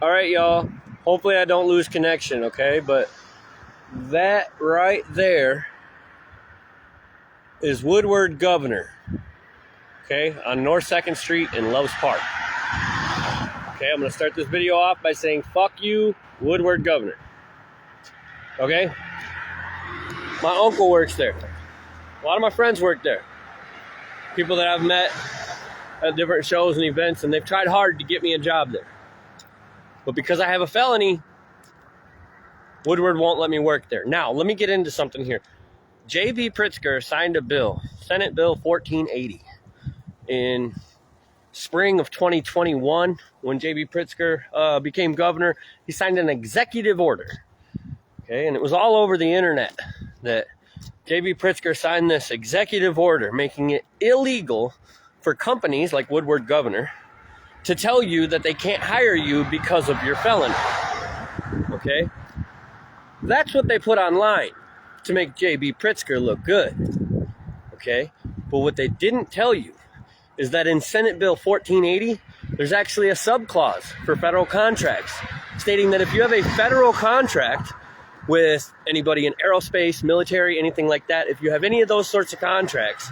All right, y'all. Hopefully I don't lose connection, okay? But that right there is Woodward Governor, okay, on North 2nd Street in Loves Park. Okay, I'm going to start this video off by saying, fuck you, Woodward Governor. Okay? My uncle works there. A lot of my friends work there. People that I've met at different shows and events, and they've tried hard to get me a job there. But because I have a felony, Woodward won't let me work there. Now, let me get into something here. J.B. Pritzker signed a bill, Senate Bill 1480, in spring of 2021. When J.B. Pritzker became governor, he signed an executive order. Okay, and it was all over the internet that J.B. Pritzker signed this executive order making it illegal for companies like Woodward Governor to tell you that they can't hire you because of your felony. Okay? That's what they put online to make J.B. Pritzker look good. Okay? But what they didn't tell you is that in Senate Bill 1480, there's actually a subclause for federal contracts stating that if you have a federal contract with anybody in aerospace, military, anything like that, if you have any of those sorts of contracts,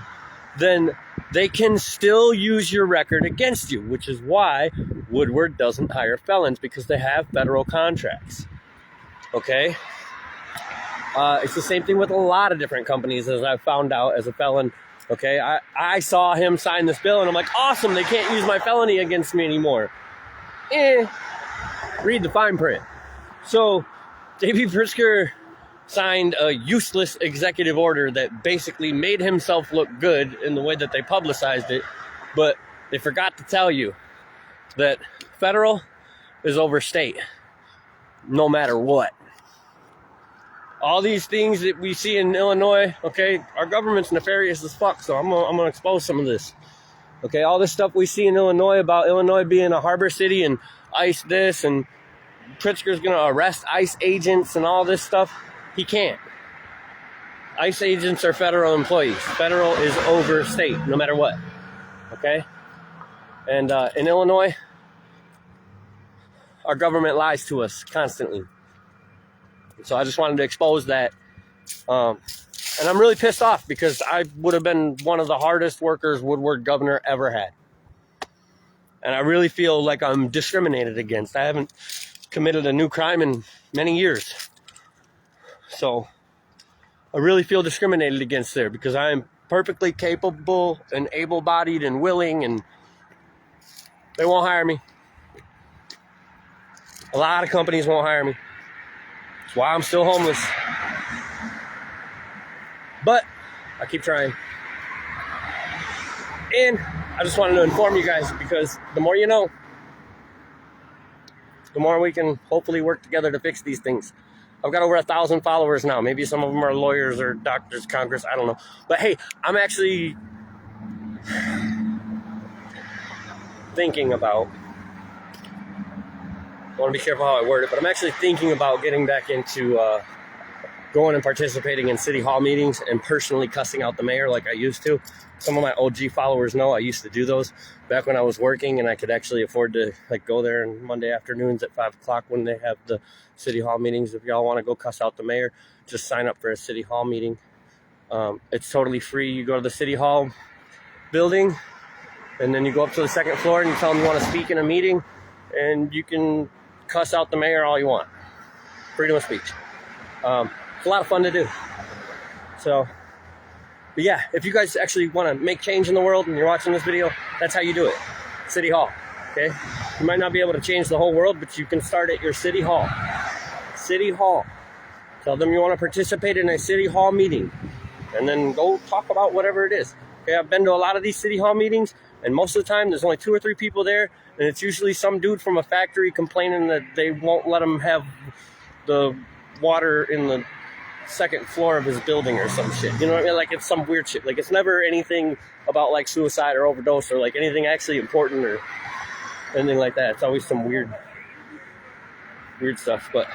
then they can still use your record against you, which is why Woodward doesn't hire felons, because they have federal contracts. Okay? It's the same thing with a lot of different companies, as I've found out as a felon. Okay? I saw him sign this bill, and I'm like, awesome, they can't use my felony against me anymore. Read the fine print. So, J.B. Pritzker signed a useless executive order that basically made himself look good in the way that they publicized it, but they forgot to tell you that federal is over state, no matter what. All these things that we see in Illinois, okay, our government's nefarious as fuck, so I'm gonna expose some of this. Okay, all this stuff we see in Illinois about Illinois being a harbor city and ICE this, and Pritzker's gonna arrest ICE agents and all this stuff. He can't. ICE agents are federal employees. Federal is over state, no matter what. Okay? And in Illinois, our government lies to us constantly. So I just wanted to expose that. And I'm really pissed off because I would have been one of the hardest workers Woodward Governor ever had. And I really feel like I'm discriminated against. I haven't committed a new crime in many years. So I really feel discriminated against there because I am perfectly capable and able-bodied and willing, and they won't hire me. A lot of companies won't hire me. That's why I'm still homeless. But I keep trying. And I just wanted to inform you guys, because the more you know, the more we can hopefully work together to fix these things. I've got over 1,000 followers now. Maybe some of them are lawyers or doctors, Congress, I don't know. But hey, I'm actually thinking about, I want to be careful how I word it, but I'm actually thinking about getting back into going and participating in city hall meetings and personally cussing out the mayor like I used to. Some of my OG followers know I used to do those back when I was working, and I could actually afford to go there on Monday afternoons at 5 o'clock when they have the city hall meetings. If y'all want to go cuss out the mayor, just sign up for a city hall meeting. It's totally free. You go to the city hall building, and then you go up to the 2nd floor and you tell them you want to speak in a meeting, and you can cuss out the mayor all you want. Freedom of speech. It's a lot of fun to do. So, but yeah, if you guys actually want to make change in the world and you're watching this video, that's how you do it. City Hall, okay? You might not be able to change the whole world, but you can start at your City Hall. City Hall. Tell them you want to participate in a City Hall meeting, and then go talk about whatever it is. Okay, I've been to a lot of these City Hall meetings, and most of the time there's only 2 or 3 people there, and it's usually some dude from a factory complaining that they won't let him have the water in the 2nd floor of his building or some shit. You know what I mean? Like, it's some weird shit. Like, it's never anything about like suicide or overdose or like anything actually important or anything like that. It's always some weird stuff. But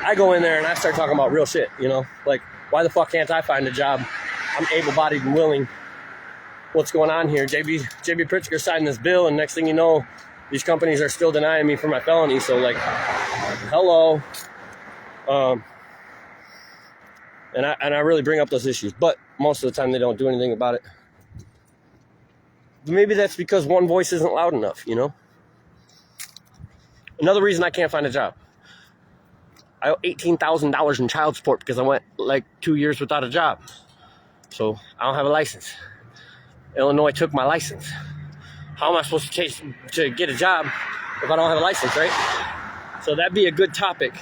I go in there and I start talking about real shit, you know? Like, why the fuck can't I find a job? I'm able-bodied and willing. What's going on here? J.B. Pritzker signed this bill, and next thing you know, these companies are still denying me for my felony. So like, hello. And I really bring up those issues, but most of the time they don't do anything about it. But maybe that's because one voice isn't loud enough, you know? Another reason I can't find a job. I owe $18,000 in child support because I went like 2 years without a job. So I don't have a license. Illinois took my license. How am I supposed to get a job if I don't have a license, right? So that'd be a good topic.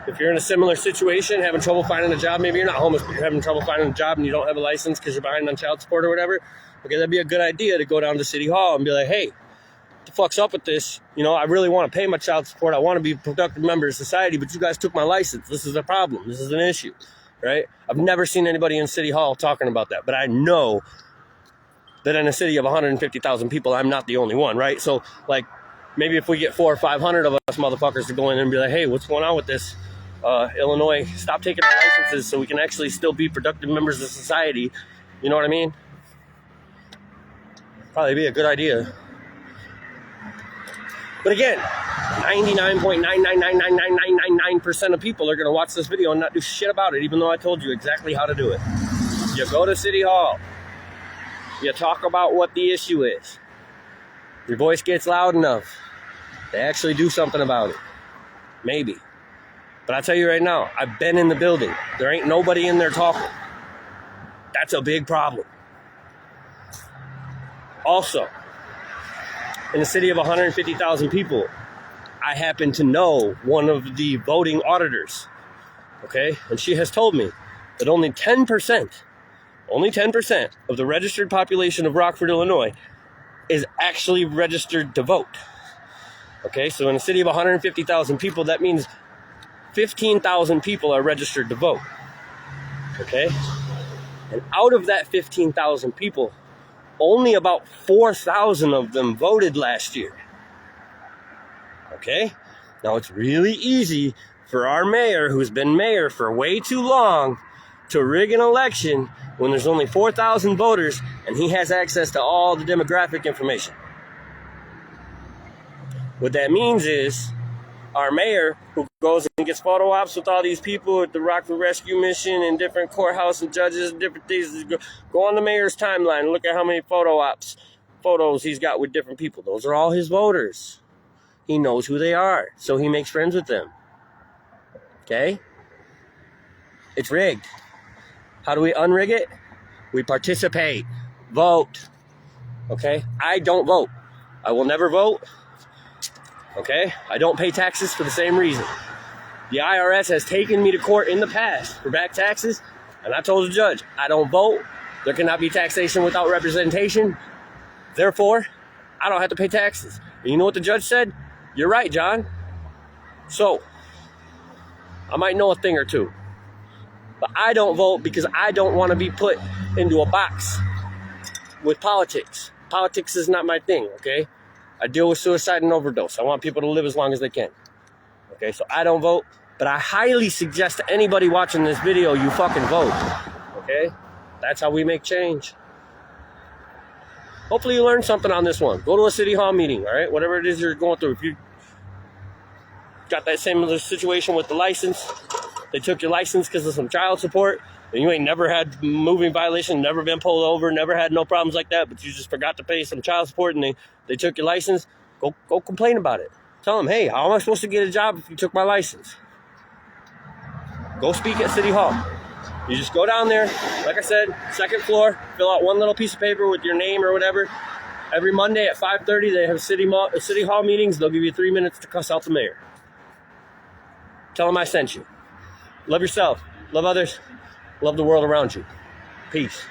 If you're in a similar situation, having trouble finding a job, maybe you're not homeless, but you're having trouble finding a job and you don't have a license because you're behind on child support or whatever, okay, that'd be a good idea to go down to City Hall and be like, hey, what the fuck's up with this? You know, I really want to pay my child support. I want to be a productive member of society, but you guys took my license. This is a problem. This is an issue, right? I've never seen anybody in City Hall talking about that, but I know that in a city of 150,000 people, I'm not the only one, right? So, like, maybe if we get 400 or 500 of us motherfuckers to go in and be like, hey, what's going on with this? Illinois, stop taking our licenses so we can actually still be productive members of society. You know what I mean? Probably be a good idea. But again, 99.9999999% of people are going to watch this video and not do shit about it, even though I told you exactly how to do it. You go to City Hall. You talk about what the issue is. Your voice gets loud enough. They actually do something about it. Maybe. But I tell you right now, I've been in the building. There ain't nobody in there talking. That's a big problem. Also, in a city of 150,000 people, I happen to know one of the voting auditors. Okay? And she has told me that only 10% of the registered population of Rockford, Illinois is actually registered to vote. Okay? So in a city of 150,000 people, that means 15,000 people are registered to vote, okay? And out of that 15,000 people, only about 4,000 of them voted last year, okay? Now, it's really easy for our mayor, who's been mayor for way too long, to rig an election when there's only 4,000 voters and he has access to all the demographic information. What that means is, our mayor, who goes and gets photo ops with all these people at the Rockford Rescue Mission and different courthouse and judges and different things, go on the mayor's timeline and look at how many photos he's got with different people. Those are all his voters. He knows who they are, so he makes friends with them. Okay? It's rigged. How do we unrig it? We participate. Vote. Okay? I don't vote. I will never vote. Okay? I don't pay taxes for the same reason. The IRS has taken me to court in the past for back taxes, and I told the judge, I don't vote. There cannot be taxation without representation. Therefore, I don't have to pay taxes. And you know what the judge said? You're right, John. So, I might know a thing or two. But I don't vote because I don't want to be put into a box with politics. Politics is not my thing, okay? I deal with suicide and overdose. I want people to live as long as they can. Okay, so I don't vote, but I highly suggest to anybody watching this video, you fucking vote. Okay? That's how we make change. Hopefully you learned something on this one. Go to a City Hall meeting, all right? Whatever it is you're going through. If you got that same situation with the license, they took your license because of some child support, and you ain't never had moving violation, never been pulled over, never had no problems like that, but you just forgot to pay some child support and they took your license, go complain about it. Tell them, hey, how am I supposed to get a job if you took my license? Go speak at City Hall. You just go down there, like I said, second floor, fill out one little piece of paper with your name or whatever. Every Monday at 5:30, they have City Hall meetings. They'll give you 3 minutes to cuss out the mayor. Tell them I sent you. Love yourself. Love others. Love the world around you. Peace.